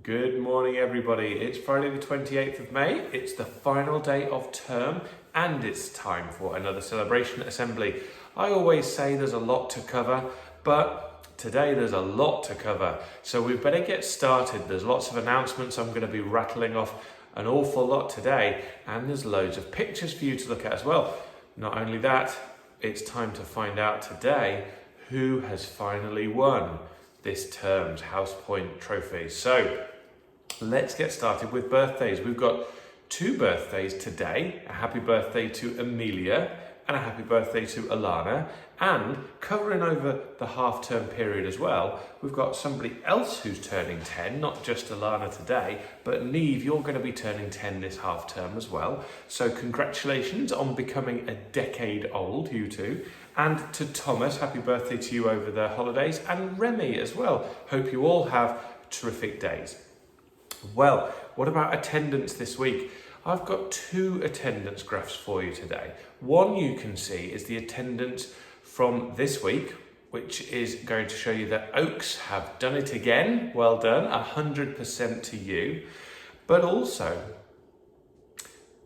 Good morning, everybody. It's Friday the 28th of May. It's the final day of term and it's time for another celebration assembly. I always say there's a lot to cover, but today there's a lot to cover. So we better get started. There's lots of announcements. I'm going to be rattling off an awful lot today, and there's loads of pictures for you to look at as well. Not only that, it's time to find out today who has finally won this term's House Point trophy. So let's get started with birthdays. We've got two birthdays today, a happy birthday to Amelia and a happy birthday to Alana. And covering over the half-term period as well, we've got somebody else who's turning 10, not just Alana today, but Neve, you're going to be turning 10 this half-term as well. So congratulations on becoming a decade old, you two. And to Thomas, happy birthday to you over the holidays, and Remy as well. Hope you all have terrific days. Well, what about attendance this week? I've got two attendance graphs for you today. One you can see is the attendance from this week, which is going to show you that Oaks have done it again. Well done, 100% to you. But also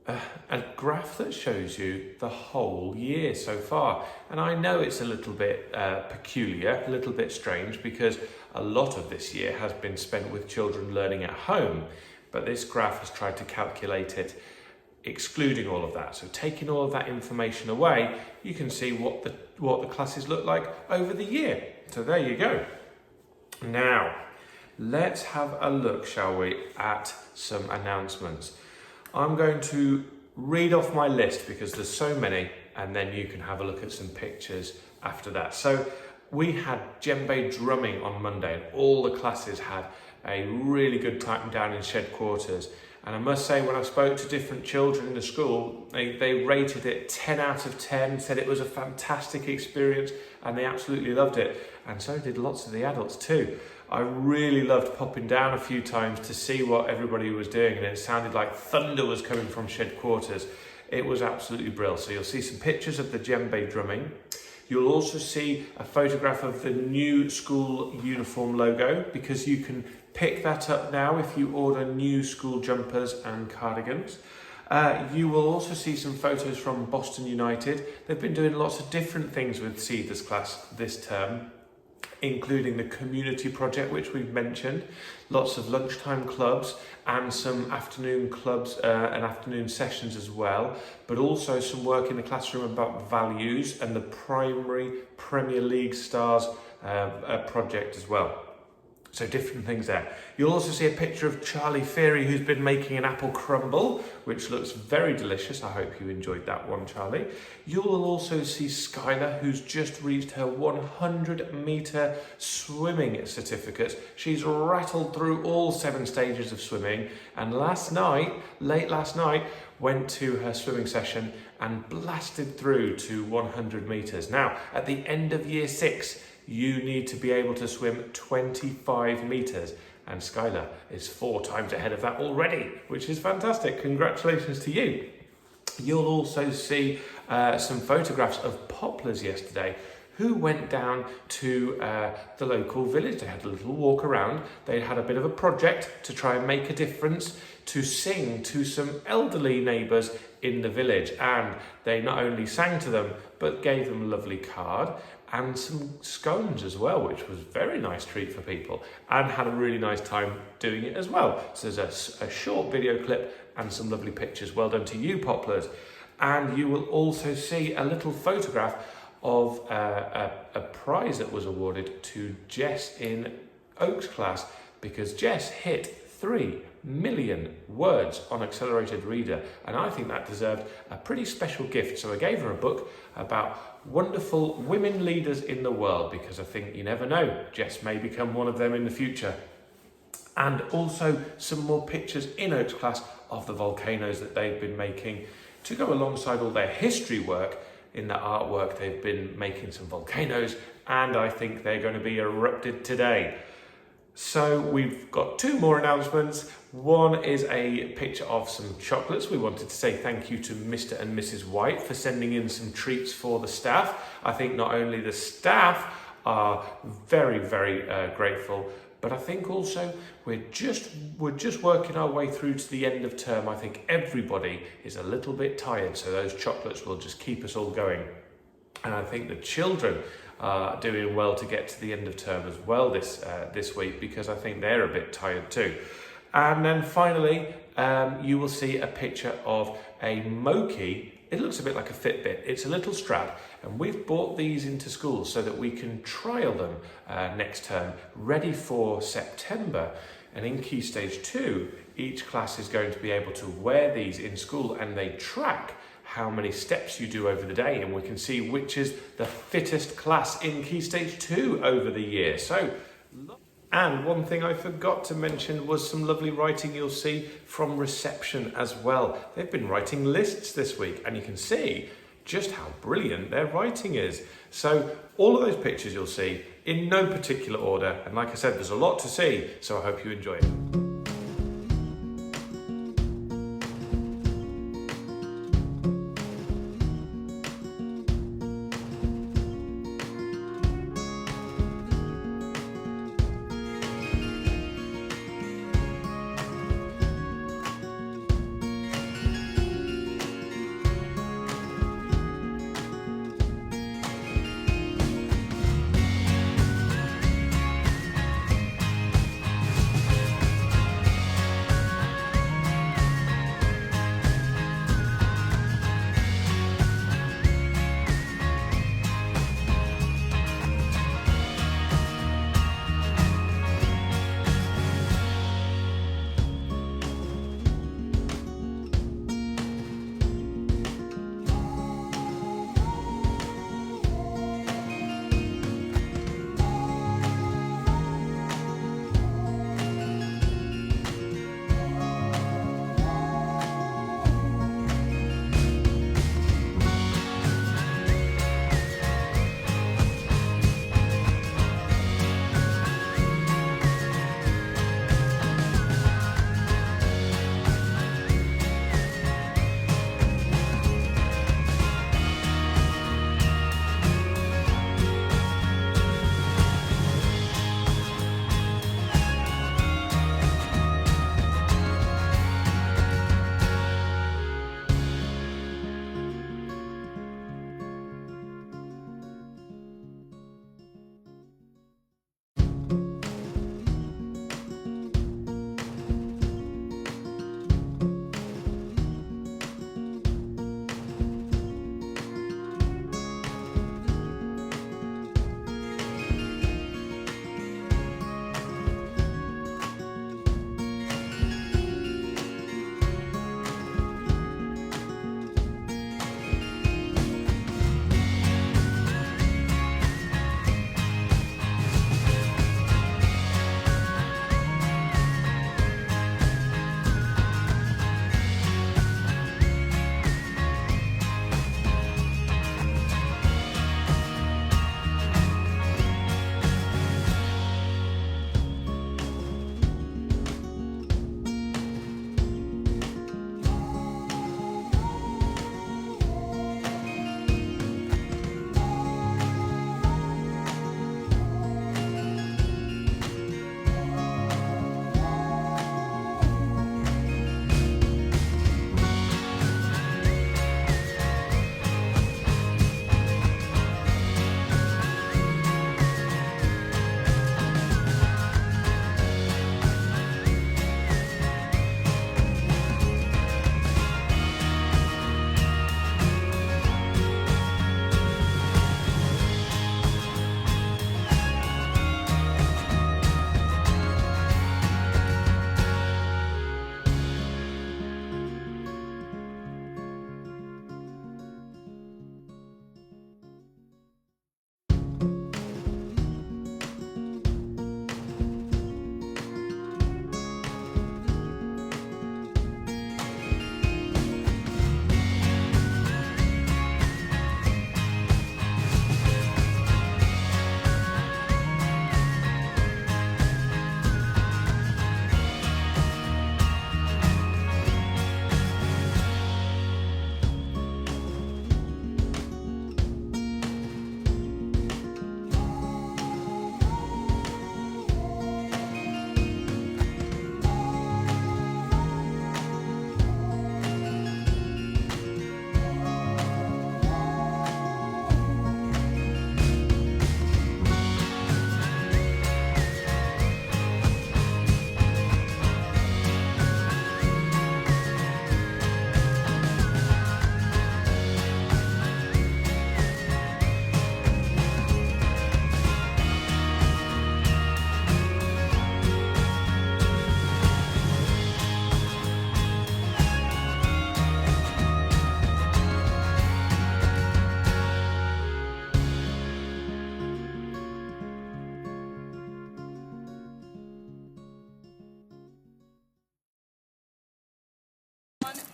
a graph that shows you the whole year so far. And I know it's a little bit peculiar, a little bit strange, because a lot of this year has been spent with children learning at home. But this graph has tried to calculate it excluding all of that. So taking all of that information away, you can see what the classes look like over the year. So there you go. Now, let's have a look, shall we, at some announcements. I'm going to read off my list because there's so many, and then you can have a look at some pictures after that. So we had djembe drumming on Monday, and all the classes had a really good time down in shed quarters. And I must say, when I spoke to different children in the school, they rated it 10 out of 10, said it was a fantastic experience, and they absolutely loved it. And so did lots of the adults too. I really loved popping down a few times to see what everybody was doing, and it sounded like thunder was coming from shed quarters. It was absolutely brilliant. So you'll see some pictures of the djembe drumming. You'll also see a photograph of the new school uniform logo, because you can pick that up now if you order new school jumpers and cardigans. You will also see some photos from Boston United. They've been doing lots of different things with Seeders class this term, including the community project, which we've mentioned, lots of lunchtime clubs and some afternoon clubs and afternoon sessions as well, but also some work in the classroom about values and the primary Premier League stars project as well. So different things there. You'll also see a picture of Charlie Feary, who's been making an apple crumble, which looks very delicious. I hope you enjoyed that one, Charlie. You will also see Skylar, who's just reached her 100-metre swimming certificate. She's rattled through all 7 stages of swimming, and late last night, went to her swimming session and blasted through to 100 metres. Now, at the end of year 6, you need to be able to swim 25 metres, and Skylar is 4 times ahead of that already, which is fantastic. Congratulations to you. You'll also see some photographs of poplars yesterday who went down to the local village. They had a little walk around. They had a bit of a project to try and make a difference, to sing to some elderly neighbours in the village. And they not only sang to them, but gave them a lovely card and some scones as well, which was a very nice treat for people, and had a really nice time doing it as well. So there's a short video clip and some lovely pictures. Well done to you, poplars. And you will also see a little photograph of a prize that was awarded to Jess in Oaks class, because Jess hit 3 million words on Accelerated Reader, and I think that deserved a pretty special gift. So I gave her a book about wonderful women leaders in the world, because I think you never know, Jess may become one of them in the future. And also some more pictures in Oaks class of the volcanoes that they've been making to go alongside all their history work. In the artwork, they've been making some volcanoes, and I think they're going to be erupted today. So we've got 2 more announcements. One is a picture of some chocolates. We wanted to say thank you to Mr. and Mrs. White for sending in some treats for the staff. I think not only the staff are very, very grateful, But I think also we're just working our way through to the end of term. I think everybody is a little bit tired, so those chocolates will just keep us all going. And I think the children are doing well to get to the end of term as well this week, because I think they're a bit tired too. And then finally, you will see a picture of a Moki. It looks a bit like a Fitbit. It's a little strap, and we've brought these into school so that we can trial them next term, ready for September. And in Key Stage 2, each class is going to be able to wear these in school, and they track how many steps you do over the day, and we can see which is the fittest class in Key Stage 2 over the year. And one thing I forgot to mention was some lovely writing you'll see from reception as well. They've been writing lists this week, and you can see just how brilliant their writing is. So all of those pictures you'll see in no particular order. And like I said, there's a lot to see, so I hope you enjoy it.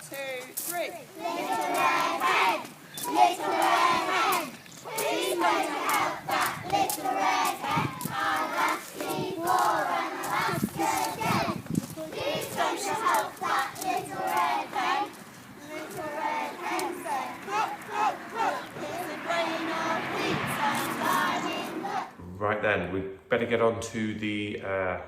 2, 3. Little red hen, little red hen, who's going to help that little red hen? I'll ask before and I'll ask again. Who's going to help that little red hen? Little red hen said, hop, hop, hop, it's a grain of wheat and lying up. Right then, we better get on to the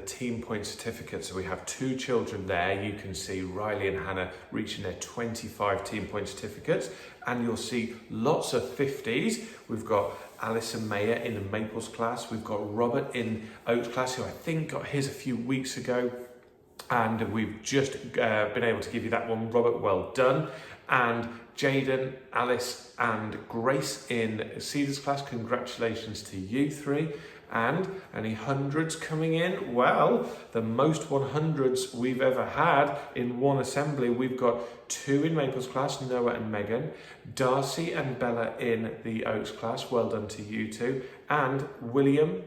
team point certificate. So we have 2 children there. You can see Riley and Hannah reaching their 25 team point certificates, and you'll see lots of 50s. We've got Alice and Maya in the Maples class. We've got Robert in Oaks class, who I think got his a few weeks ago, and we've just been able to give you that one. Robert, well done. And Jaden, Alice and Grace in Cedars class, congratulations to you 3. And any hundreds coming in? Well, the most 100s we've ever had in one assembly. We've got 2 in Maples class, Noah and Megan. Darcy and Bella in the Oaks class, well done to you 2. And William,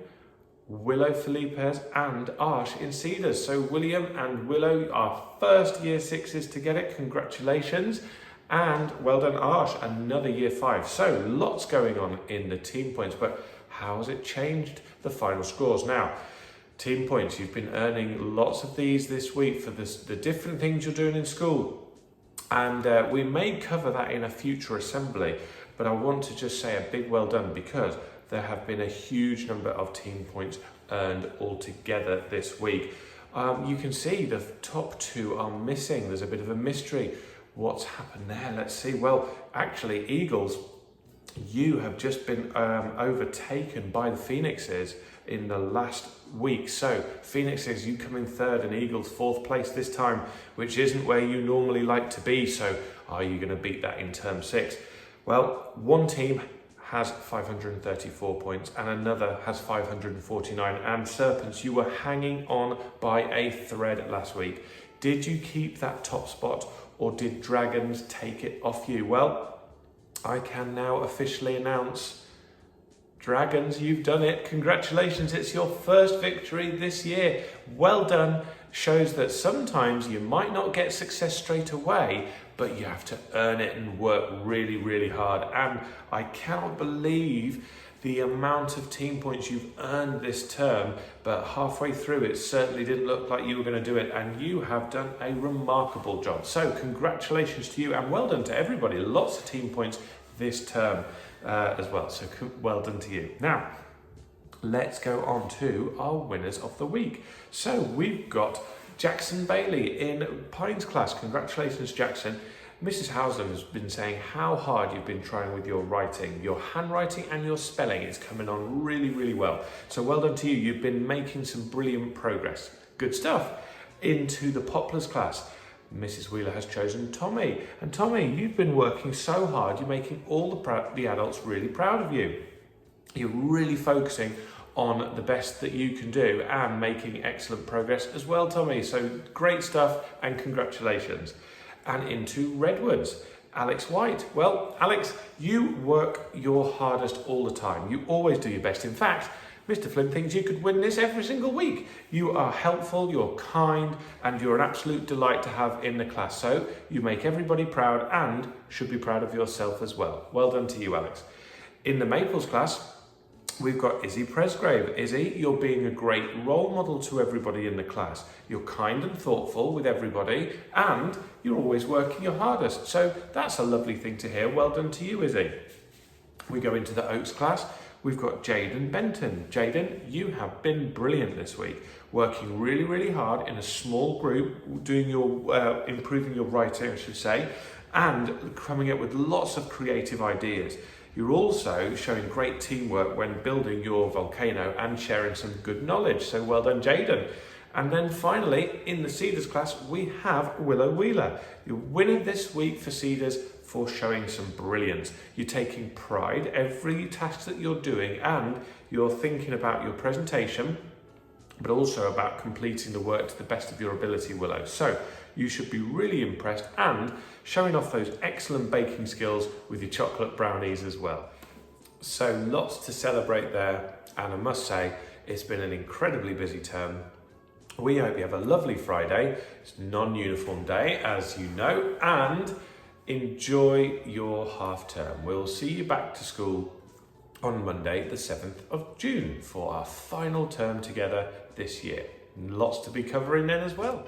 Willow Felipez and Arsh in Cedars. So William and Willow are first year 6s to get it, congratulations. And well done Arsh, another year 5. So lots going on in the team points, but how has it changed the final scores? Now, team points, you've been earning lots of these this week for the different things you're doing in school. And we may cover that in a future assembly, but I want to just say a big well done, because there have been a huge number of team points earned altogether this week. You can see the top 2 are missing. There's a bit of a mystery. What's happened there? Let's see. Well, actually, Eagles, you have just been overtaken by the Phoenixes in the last week. So Phoenixes, you come in 3rd and Eagles 4th place this time, which isn't where you normally like to be. So are you going to beat that in term 6? Well, one team has 534 points and another has 549. And Serpents, you were hanging on by a thread last week. Did you keep that top spot, or did Dragons take it off you? Well, I can now officially announce, Dragons, you've done it. Congratulations, it's your first victory this year. Well done. Shows that sometimes you might not get success straight away, but you have to earn it and work really, really hard. And I cannot believe the amount of team points you've earned this term, but halfway through it certainly didn't look like you were going to do it, and you have done a remarkable job. So congratulations to you, and well done to everybody. Lots of team points this term as well, so well done to you. Now, let's go on to our winners of the week. So we've got Jackson Bailey in Pines class. Congratulations, Jackson. Mrs. Housen has been saying how hard you've been trying with your writing, your handwriting and your spelling. It's coming on really, really well. So well done to you. You've been making some brilliant progress. Good stuff. Into the Poplars class, Mrs. Wheeler has chosen Tommy. And Tommy, you've been working so hard. You're making all the adults really proud of you. You're really focusing on the best that you can do and making excellent progress as well, Tommy. So great stuff and congratulations. And into Redwoods, Alex White. Well, Alex, you work your hardest all the time. You always do your best. In fact, Mr. Flynn thinks you could win this every single week. You are helpful, you're kind, and you're an absolute delight to have in the class. So you make everybody proud and should be proud of yourself as well. Well done to you, Alex. In the Maples class, we've got Izzy Presgrave. Izzy, you're being a great role model to everybody in the class. You're kind and thoughtful with everybody, and you're always working your hardest. So that's a lovely thing to hear. Well done to you, Izzy. We go into the Oaks class. We've got Jaden Benton. Jaden, you have been brilliant this week, working really, really hard in a small group, doing your improving your writing, I should say, and coming up with lots of creative ideas. You're also showing great teamwork when building your volcano and sharing some good knowledge. So well done, Jaden. And then finally, in the Cedars class, we have Willow Wheeler. Your winner this week for Cedars for showing some brilliance. You're taking pride every task that you're doing, and you're thinking about your presentation, but also about completing the work to the best of your ability, Willow. So you should be really impressed and showing off those excellent baking skills with your chocolate brownies as well. So lots to celebrate there, and I must say it's been an incredibly busy term. We hope you have a lovely Friday. It's non-uniform day, as you know, and enjoy your half term. We'll see you back to school on Monday, the 7th of June for our final term together this year. Lots to be covering then as well.